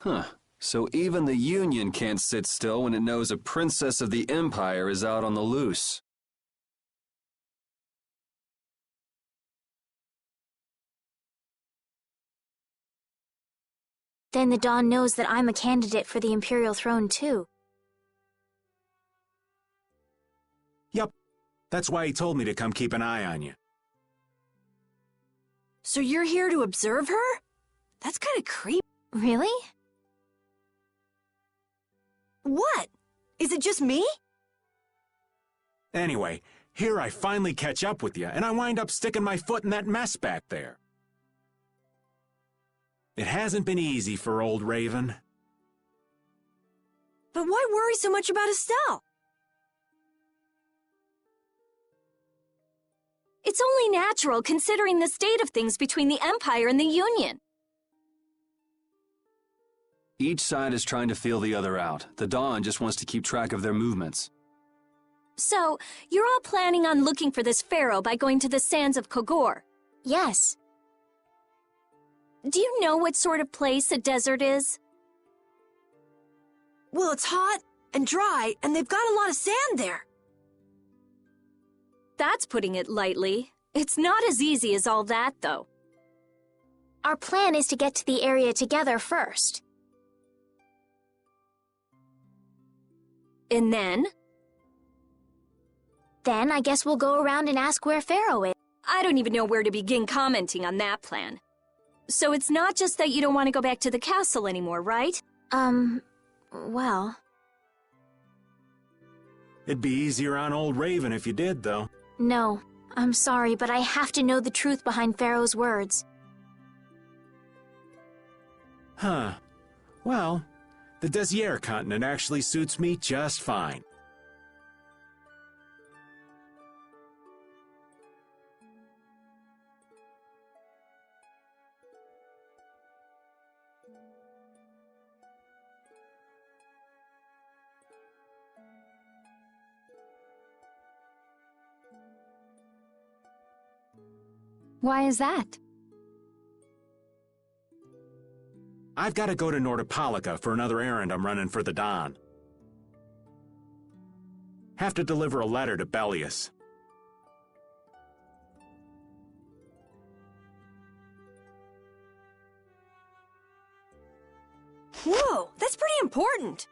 Huh. So even the Union can't sit still when it knows a princess of the Empire is out on the loose. Then the Dawn knows that I'm a candidate for the Imperial throne, too. Yup. That's why he told me to come keep an eye on you. So you're here to observe her? That's kind of creepy. Really? What? Is it just me? Anyway, here I finally catch up with you, and I wind up sticking my foot in that mess back there. It hasn't been easy for old Raven. But why worry so much about Estelle? It's only natural considering the state of things between the Empire and the Union. Each side is trying to feel the other out. The Dawn just wants to keep track of their movements. So, you're all planning on looking for this pharaoh by going to the sands of Kogor? Yes. Do you know what sort of place a desert is? Well, it's hot and dry, and they've got a lot of sand there. That's putting it lightly. It's not as easy as all that, though. Our plan is to get to the area together first. And then? Then I guess we'll go around and ask where Pharaoh is. I don't even know where to begin commenting on that plan. So it's not just that you don't want to go back to the castle anymore, right? Well... It'd be easier on old Raven if you did, though. No, I'm sorry, but I have to know the truth behind Pharaoh's words. Huh. Well, the Desier continent actually suits me just fine. Why is that? I've got to go to Nordopolica for another errand I'm running for the Dawn. Have to deliver a letter to Bellius. Whoa, that's pretty important.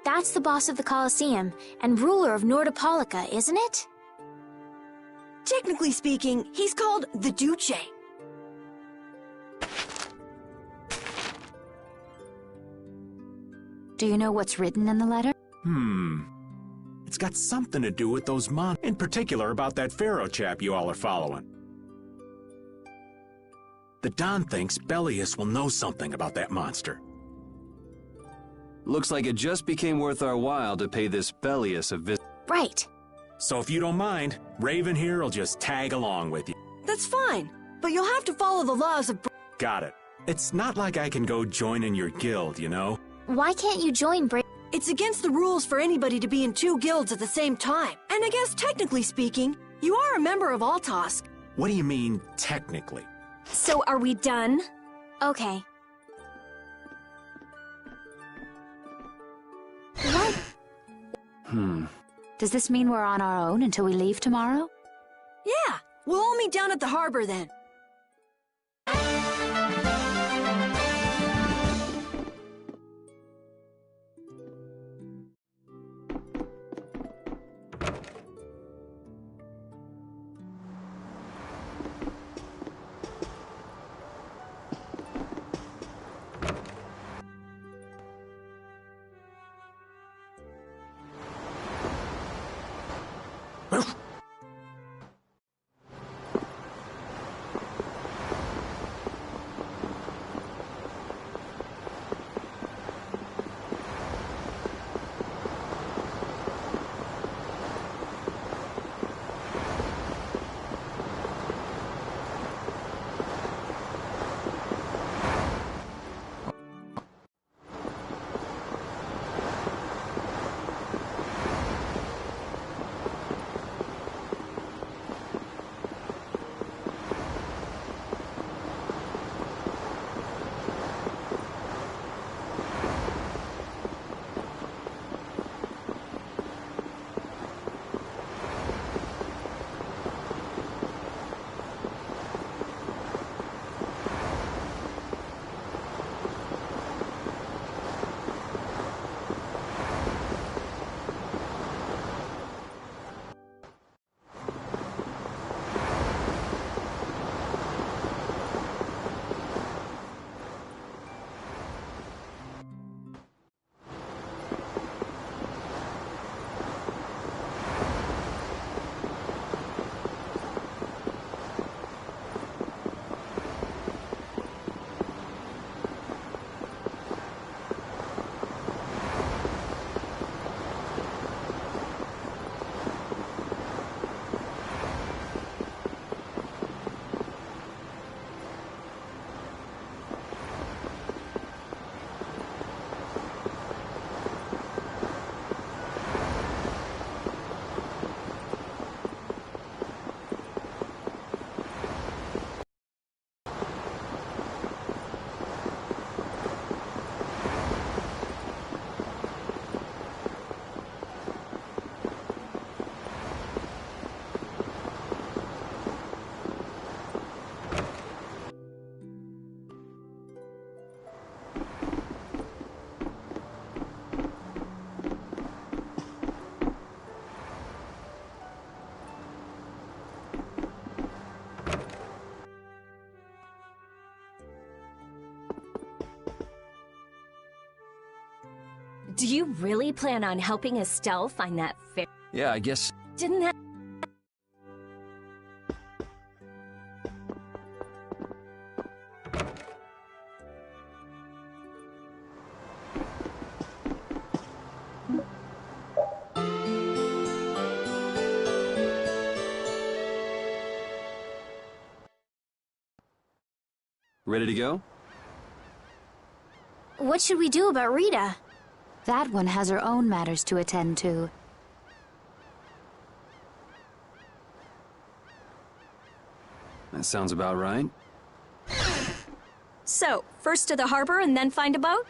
That's the boss of the Colosseum and ruler of Nordopolica, isn't it? Technically speaking, he's called the Duce. Do you know what's written in the letter? It's got something to do with those in particular about that Pharaoh chap you all are following. The Don thinks Bellius will know something about that monster. Looks like it just became worth our while to pay this Bellius a visit. Right. So if you don't mind, Raven here will just tag along with you. That's fine, but you'll have to follow the laws of... Got it. It's not like I can go join in your guild, you know? Why can't you join It's against the rules for anybody to be in two guilds at the same time. And I guess technically speaking, you are a member of Altosk. What do you mean, technically? So are we done? Okay. What? Does this mean we're on our own until we leave tomorrow? Yeah, we'll all meet down at the harbor then. Do you really plan on helping Estelle find that fair? Yeah, I guess. Didn't that... Ready to go? What should we do about Rita? That one has her own matters to attend to. That sounds about right. So, first to the harbor and then find a boat?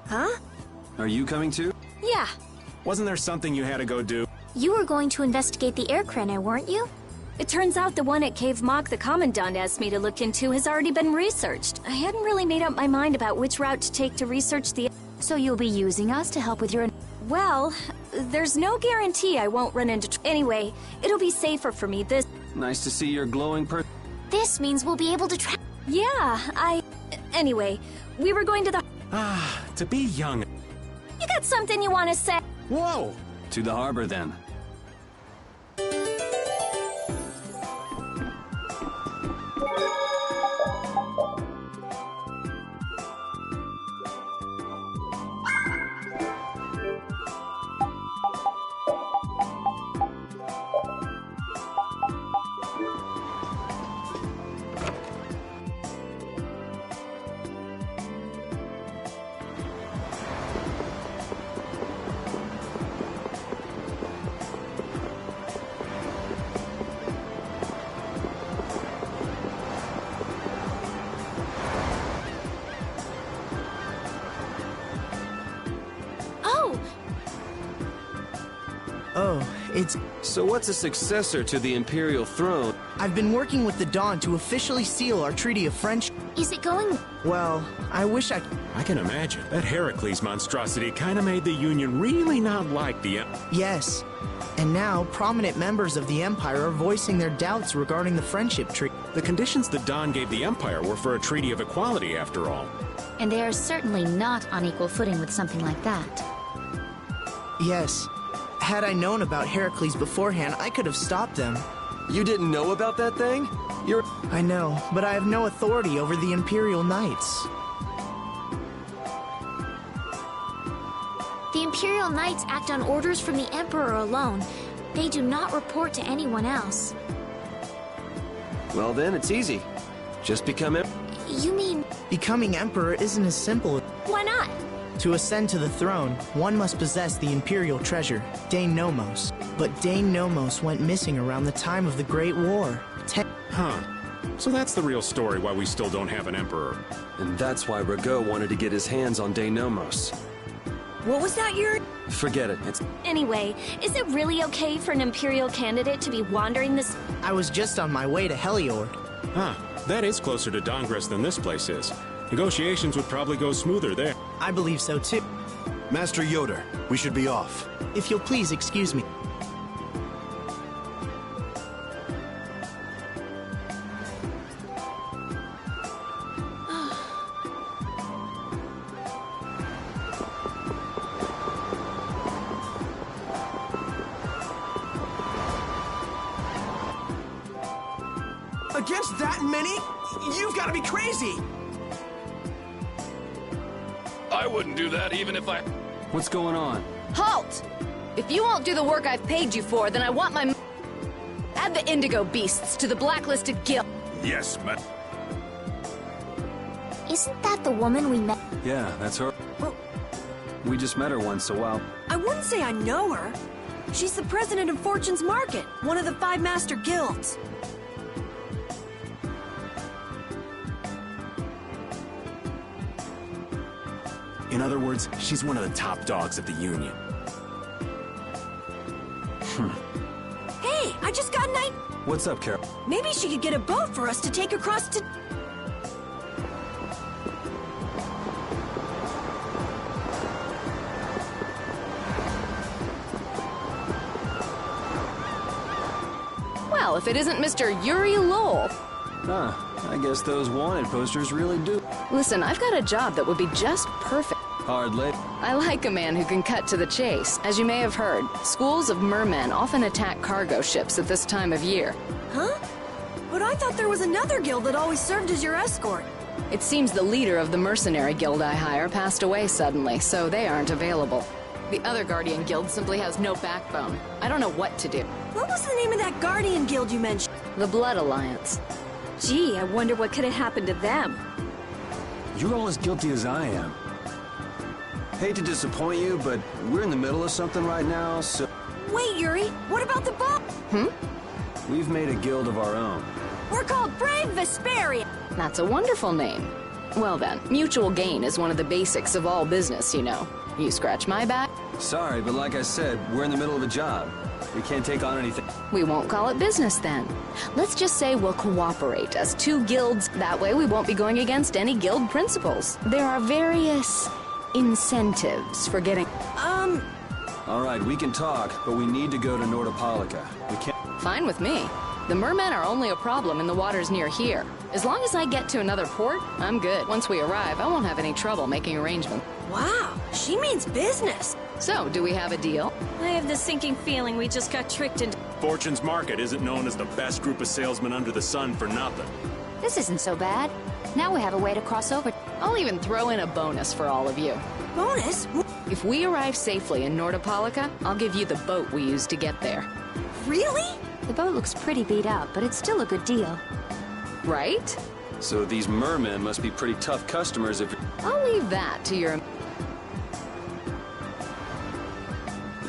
Huh? Are you coming too? Yeah. Wasn't there something you had to go do? You were going to investigate the air craner, weren't you? It turns out the one at Cave Mock the Commandant asked me to look into has already been researched. I hadn't really made up my mind about which route to take to research the... So you'll be using us to help with your... Well, there's no guarantee I won't run into... Anyway, it'll be safer for me this... Nice to see your glowing This means we'll be able to Yeah, Anyway, we were going to the... Ah, to be young. You got something you want to say? Whoa! To the harbor, then. Oh, it's... So what's a successor to the Imperial throne? I've been working with the Dawn to officially seal our Treaty of Friendship. Is it going? Well, I wish I... I can imagine. That Heracles monstrosity kind of made the Union really not like the... Yes. And now, prominent members of the Empire are voicing their doubts regarding the Friendship Treaty. The conditions the Dawn gave the Empire were for a treaty of equality, after all. And they are certainly not on equal footing with something like that. Yes. Had I known about Heracles beforehand, I could have stopped them. You didn't know about that thing? You're... I know, but I have no authority over the Imperial Knights. The Imperial Knights act on orders from the Emperor alone. They do not report to anyone else. Well then, it's easy. Just become You mean... Becoming Emperor isn't as simple. Why not? To ascend to the throne, one must possess the Imperial treasure, Dane Nomos. But Dane Nomos went missing around the time of the Great War. Huh. So that's the real story why we still don't have an emperor. And that's why Rago wanted to get his hands on Denomos. What was that you're... Forget it. It's... Anyway, is it really okay for an Imperial candidate to be wandering this... I was just on my way to Heliord. Huh. That is closer to Dongress than this place is. Negotiations would probably go smoother there. I believe so too. Master Yoder, we should be off. If you'll please excuse me. Against that many? You've got to be crazy! I wouldn't do that even if I... What's going on? Halt! If you won't do the work I've paid you for, then I want my... Add the Indigo Beasts to the blacklisted guild. Yes, but... Isn't that the woman we met? Yeah, that's her. Well, We just met her once, so wow. I wouldn't say I know her. She's the president of Fortune's Market, one of the 5 master guilds. In other words, she's one of the top dogs at the Union. Hey, I just got an idea. What's up, Carol? Maybe she could get a boat for us to take across to... Well, if it isn't Mr. Yuri Lowell. Ah, I guess those wanted posters really do. Listen, I've got a job that would be just perfect. Hard labor. I like a man who can cut to the chase. As you may have heard, schools of mermen often attack cargo ships at this time of year. Huh? But I thought there was another guild that always served as your escort. It seems the leader of the mercenary guild I hire passed away suddenly, so they aren't available. The other Guardian Guild simply has no backbone. I don't know what to do. What was the name of that Guardian Guild you mentioned? The Blood Alliance. Gee, I wonder what could have happened to them. You're all as guilty as I am. Hate to disappoint you, but we're in the middle of something right now, so... Wait, Yuri, what about the ball? We've made a guild of our own. We're called Brave Vesperia. That's a wonderful name. Well then, mutual gain is one of the basics of all business, you know. You scratch my back? Sorry, but like I said, we're in the middle of a job. We can't take on anything. We won't call it business then. Let's just say we'll cooperate as two guilds. That way we won't be going against any guild principles. There are various incentives for getting... All right, we can talk, but we need to go to Nordopolica. We can't... Fine with me. The mermen are only a problem in the waters near here. As long as I get to another port, I'm good. Once we arrive, I won't have any trouble making arrangements. Wow, she means business. So, do we have a deal? I have this sinking feeling we just got tricked into... Fortune's Market isn't known as the best group of salesmen under the sun for nothing. This isn't so bad. Now we have a way to cross over. I'll even throw in a bonus for all of you. Bonus? If we arrive safely in Nordopolica, I'll give you the boat we used to get there. Really? The boat looks pretty beat up, but it's still a good deal. Right? So these mermen must be pretty tough customers if... I'll leave that to your...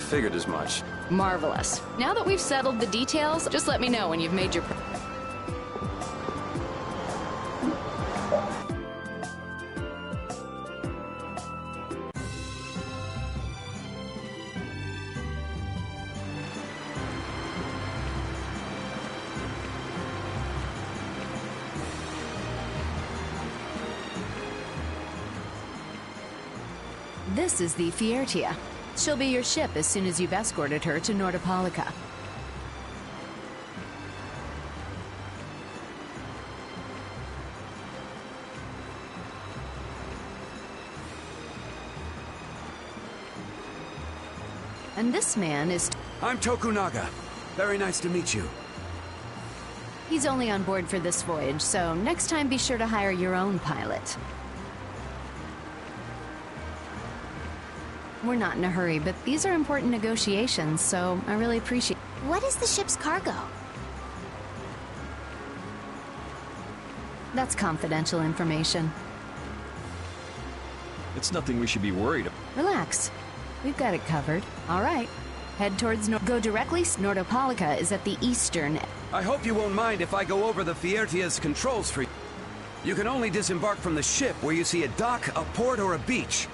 Figured as much. Marvelous. Now that we've settled the details, just let me know when you've made your... This is the Vesperia. She'll be your ship as soon as you've escorted her to Nordopolica. And this man is... I'm Tokunaga. Very nice to meet you. He's only on board for this voyage, so next time be sure to hire your own pilot. We're not in a hurry, but these are important negotiations, so I really appreciate... What is the ship's cargo? That's confidential information. It's nothing we should be worried about. Relax. We've got it covered. All right. Head towards Go directly. Nordopolica is at the eastern... I hope you won't mind if I go over the Fiertia's controls for you. You can only disembark from the ship where you see a dock, a port, or a beach.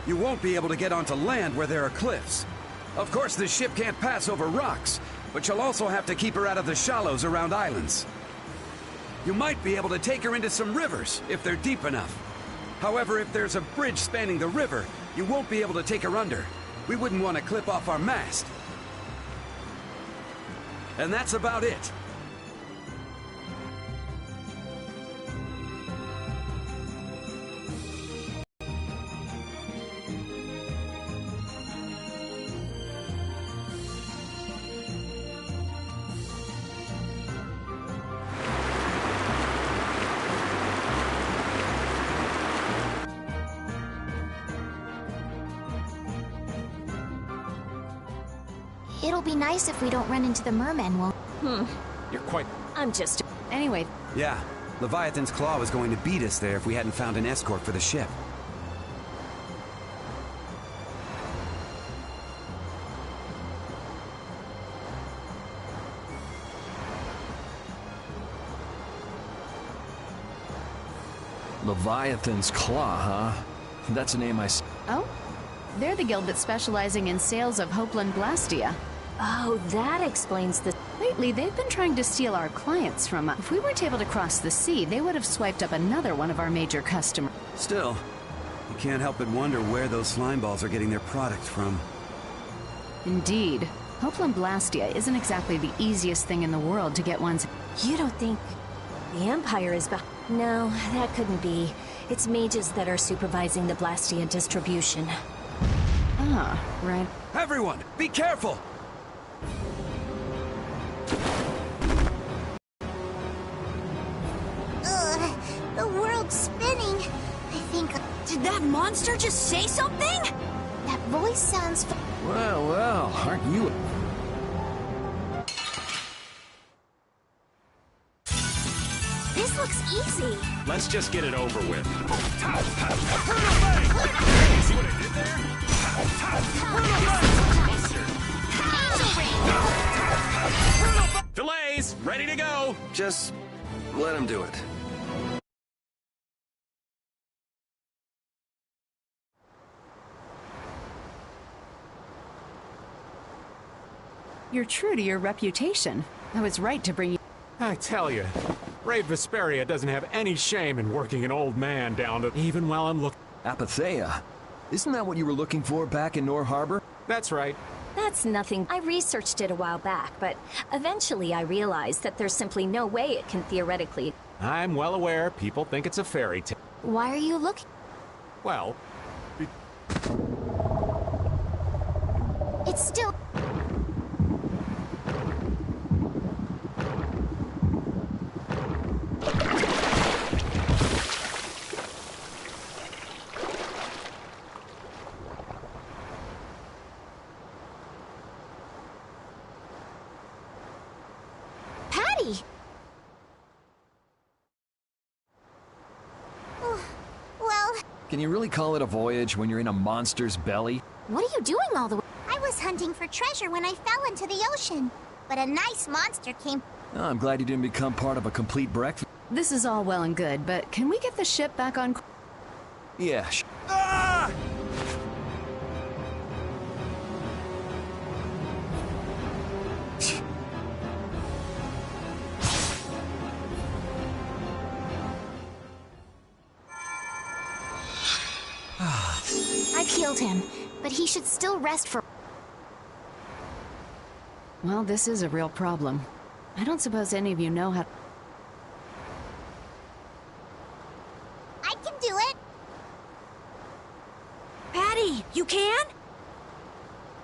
You won't be able to get onto land where there are cliffs. Of course, the ship can't pass over rocks, but you'll also have to keep her out of the shallows around islands. You might be able to take her into some rivers, if they're deep enough. However, if there's a bridge spanning the river, you won't be able to take her under. We wouldn't want to clip off our mast. And that's about it. It'll be nice if we don't run into the mermen, won't... You're quite... I'm just... Anyway, Yeah, Leviathan's Claw was going to beat us there if we hadn't found an escort for the ship. Leviathan's Claw, huh? That's a name I... oh? They're the guild that's specializing in sales of Hopeland Blastia. Oh, that explains the... Lately, they've been trying to steal our clients from us. If we weren't able to cross the sea, they would have swiped up another one of our major customers. Still, you can't help but wonder where those slime balls are getting their product from. Indeed. Hopelin Blastia isn't exactly the easiest thing in the world to get one's... You don't think the Empire is behind? No, that couldn't be. It's mages that are supervising the Blastia distribution. Ah, right. Everyone, be careful! The world's spinning. I think... Did that monster just say something? That voice sounds... Well, aren't you... This looks easy. Let's just get it over with. See what I did there? Delays! Ready to go! Just let him do it. You're true to your reputation. I was right to bring you... I tell you, Brave Vesperia doesn't have any shame in working an old man down to... Even while I'm looking... Apatheia? Isn't that what you were looking for back in Nor Harbor? That's right. That's nothing. I researched it a while back, but eventually I realized that there's simply no way it can theoretically... I'm well aware people think it's a fairy tale. Why are you looking? Well, It's still... Patty! Well... Can you really call it a voyage when you're in a monster's belly? What are you doing all the way? I was hunting for treasure when I fell into the ocean. But a nice monster came... Oh, I'm glad you didn't become part of a complete breakfast. This is all well and good, but can we get the ship back on... Yeah, Ah! I've healed him, but he should still rest for... Well, this is a real problem. I don't suppose any of you know how... I can do it! Patty, you can?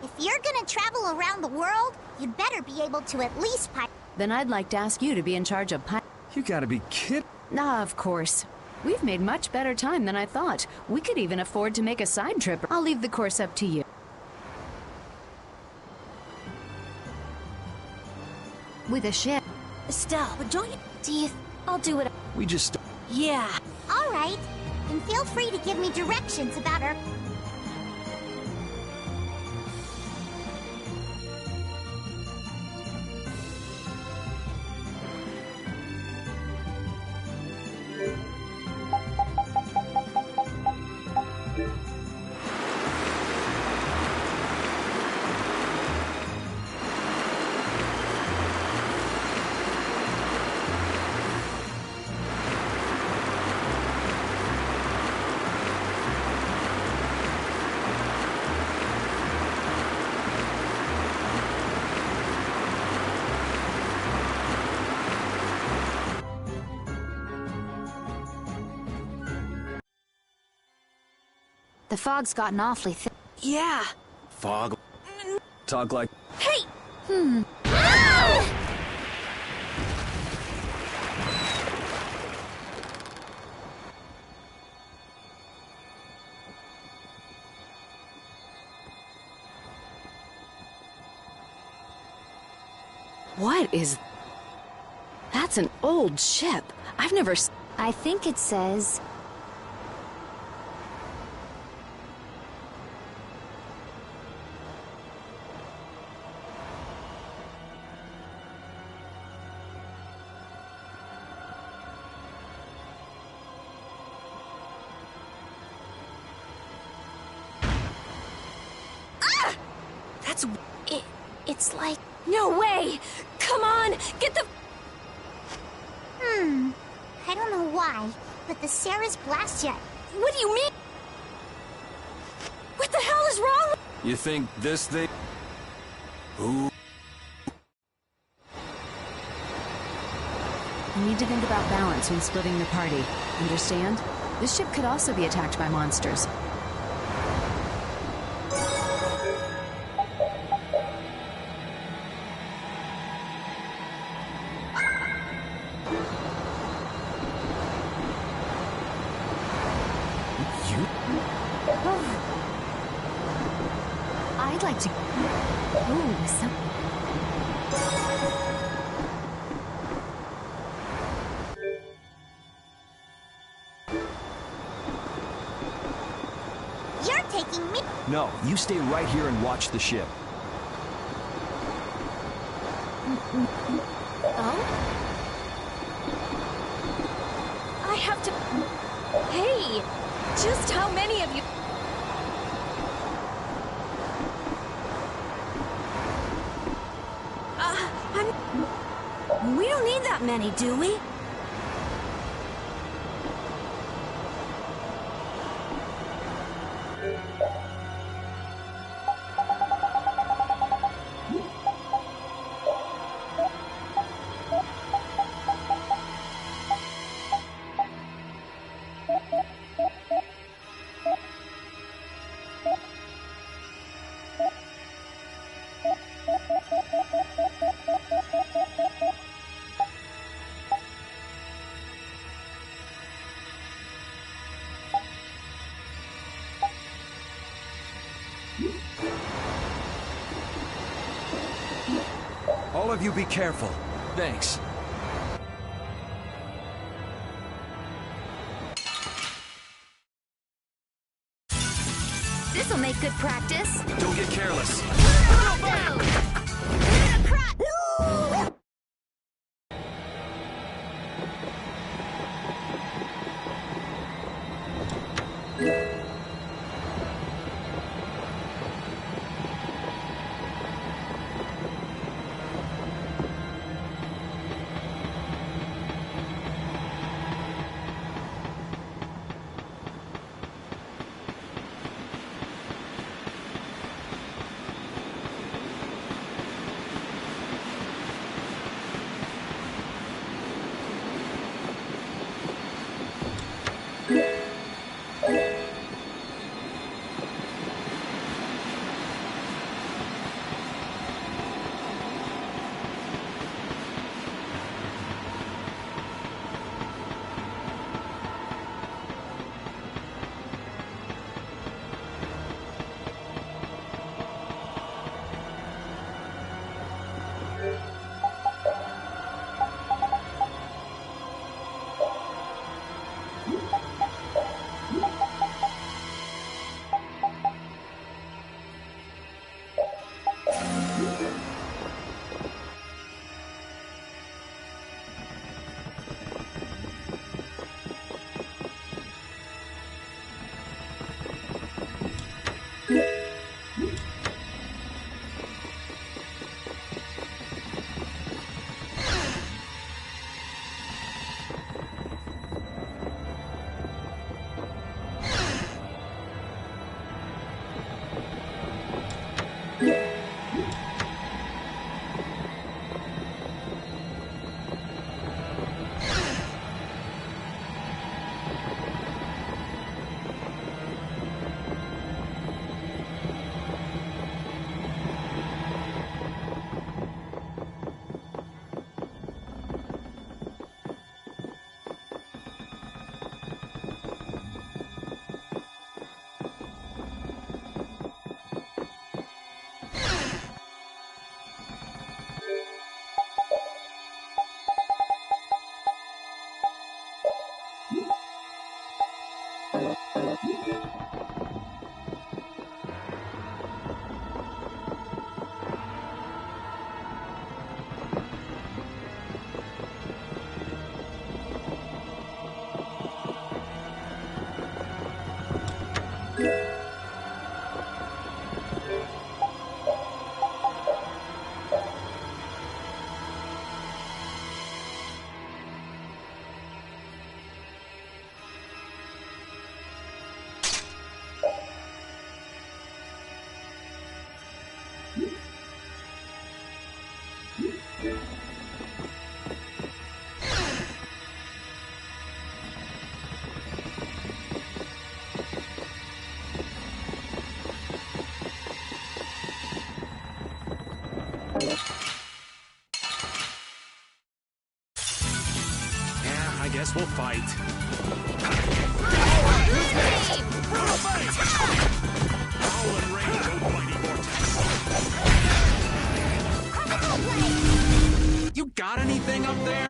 If you're gonna travel around the world, you'd better be able to at least pilot... Then I'd like to ask you to be in charge of you gotta be kidding. Ah, of course. We've made much better time than I thought. We could even afford to make a side trip. I'll leave the course up to you. With a ship. Estelle, but don't you... Do you... I'll do it. We just... Yeah. All right. And feel free to give me directions about her... The fog's gotten awfully thick. Yeah. Fog. Talk like... Hey! What is... That's an old ship. I've never... I think it says... That's... It's like... No way! Come on! Get the... I don't know why, but the Sarah's Blastia... What do you mean? What the hell is wrong? You think this thing... Ooh. You need to think about balance when splitting the party. Understand? This ship could also be attacked by monsters. I'd like to... Ooh, some... You're taking me. No, you stay right here and watch the ship. Oh? I have to... Hey! Just how many of you... We don't need that many, do we? All of you be careful. Thanks. This'll make good practice. Don't get careless. Yeah, I guess we'll fight. All in range, oh mighty vortex. You got anything up there?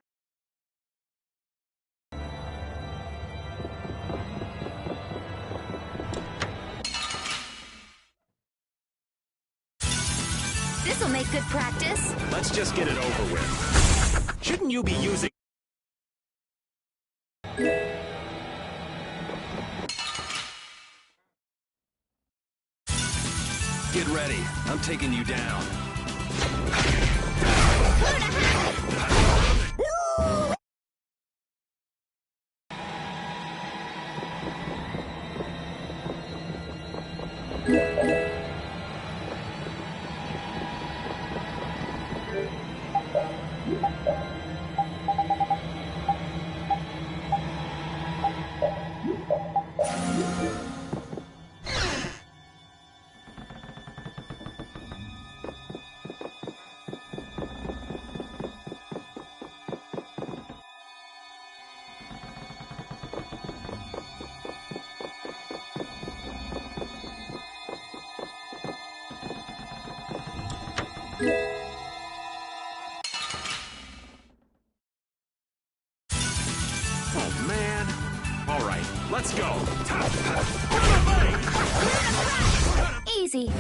This'll make good practice. Let's just get it over with. Shouldn't you be using... Get ready. I'm taking you down. Oh, man. All right, let's go. Easy.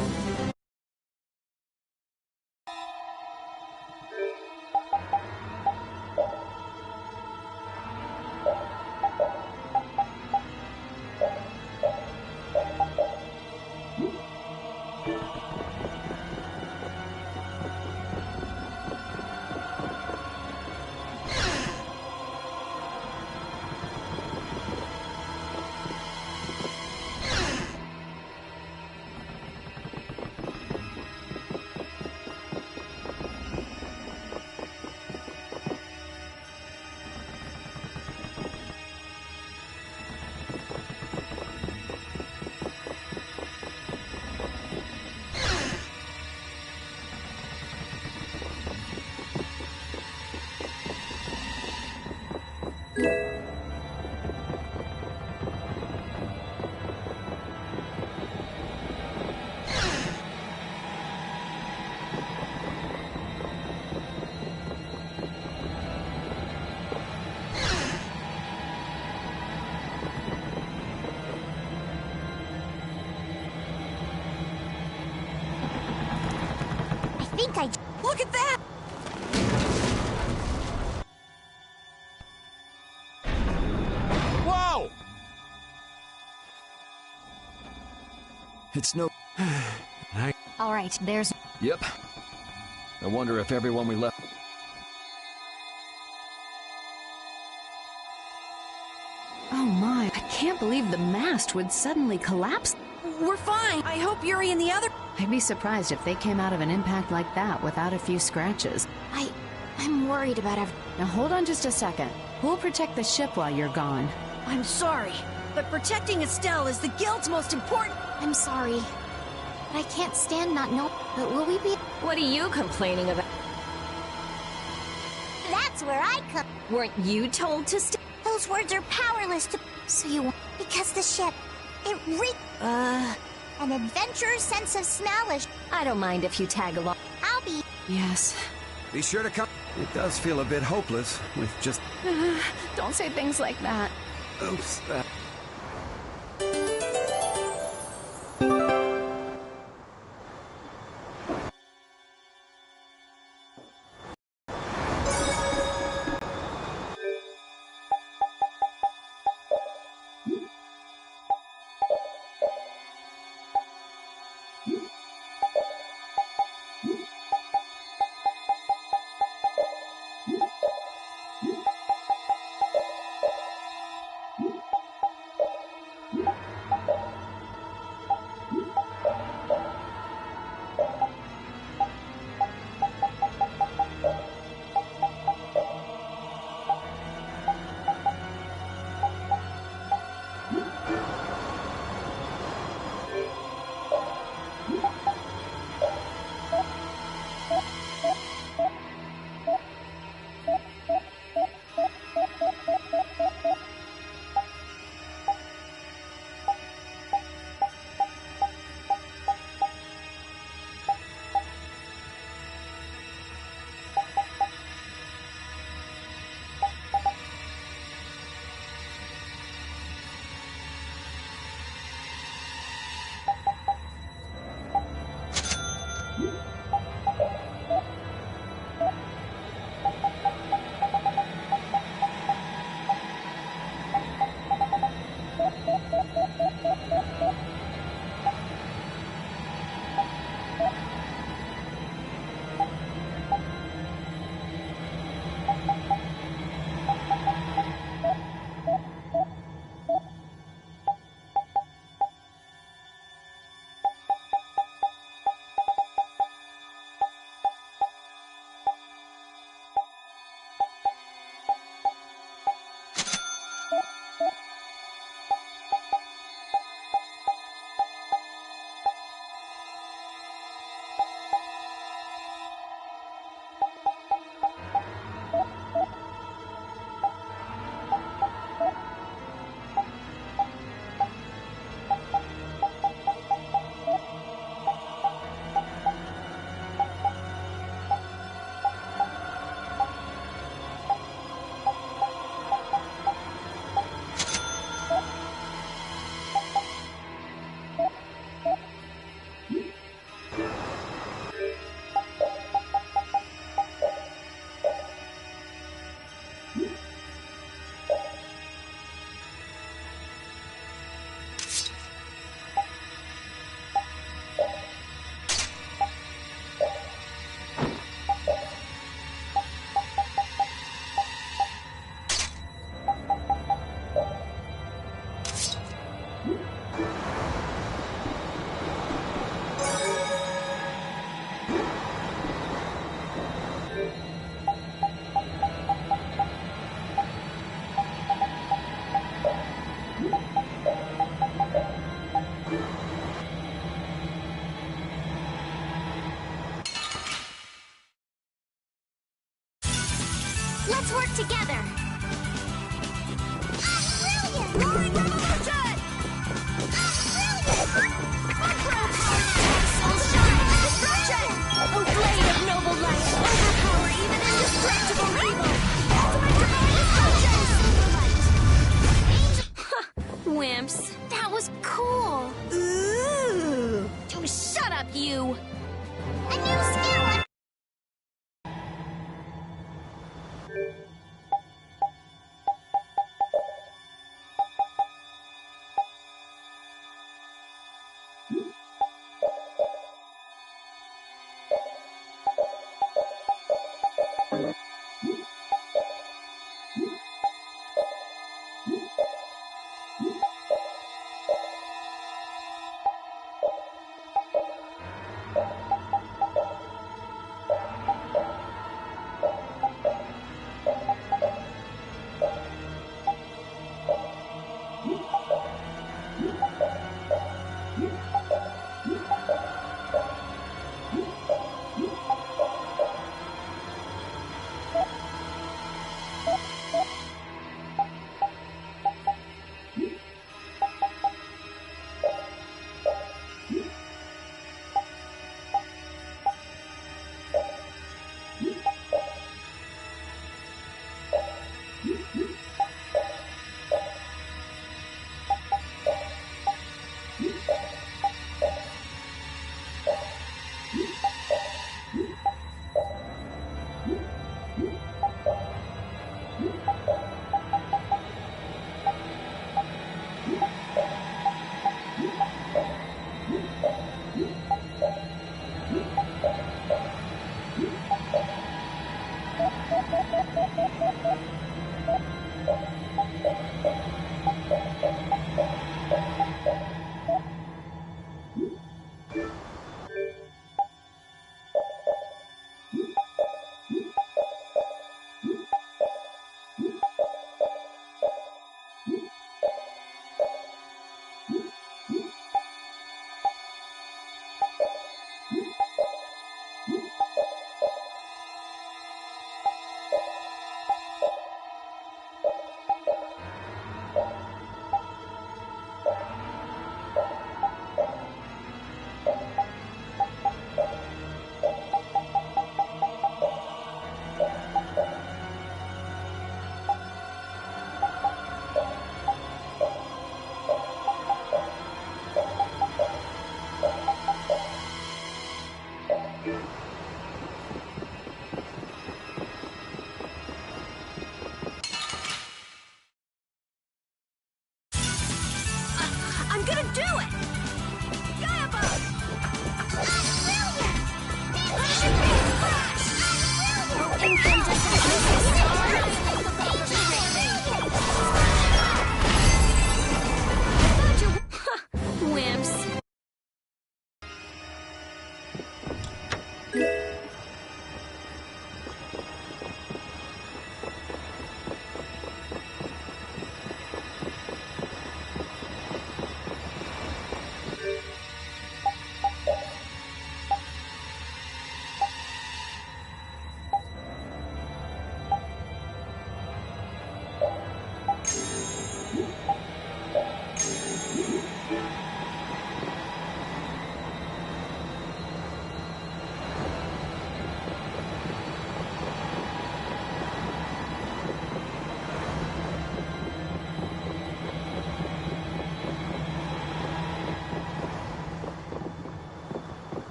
Look at that! Whoa! It's no... All right, there's... Yep. I wonder if everyone we left... Oh my, I can't believe the mast would suddenly collapse. We're fine. I hope Yuri and the other... I'd be surprised if they came out of an impact like that without a few scratches. I'm worried about Now hold on just a second. Who'll protect the ship while you're gone? I'm sorry, but protecting Estelle is the Guild's most important... I'm sorry. But I can't stand not knowing. But will we be... What are you complaining about? That's where I come. Weren't you told to stay? Those words are powerless to... So you want... Because the ship... It An adventurer's sense of smell is... I don't mind if you tag along. I'll be... Yes. Be sure to come. It does feel a bit hopeless with just... Don't say things like that. Oops. That was cool. Ooh. Oh, shut up, you. A new skill! I'm gonna do it! Gaia Bug! Wimps.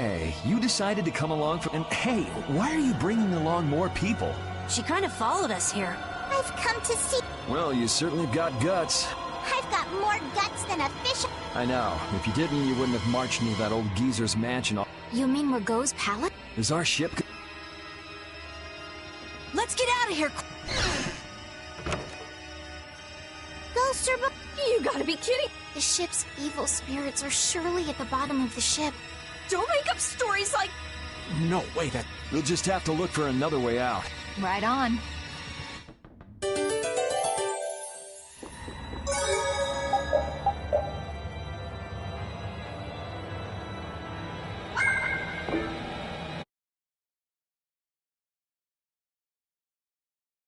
Okay, you decided to come along for... And hey, why are you bringing along more people? She kind of followed us here. I've come to see. Well, you certainly got guts. I've got more guts than a fish. I know. If you didn't, you wouldn't have marched into that old geezer's mansion. You mean Rago's palace? Is our ship... Let's get out of here. Go, Sir. You gotta be kidding. The ship's evil spirits are surely at the bottom of the ship. Don't make up stories like... No way, that... We'll just have to look for another way out. Right on.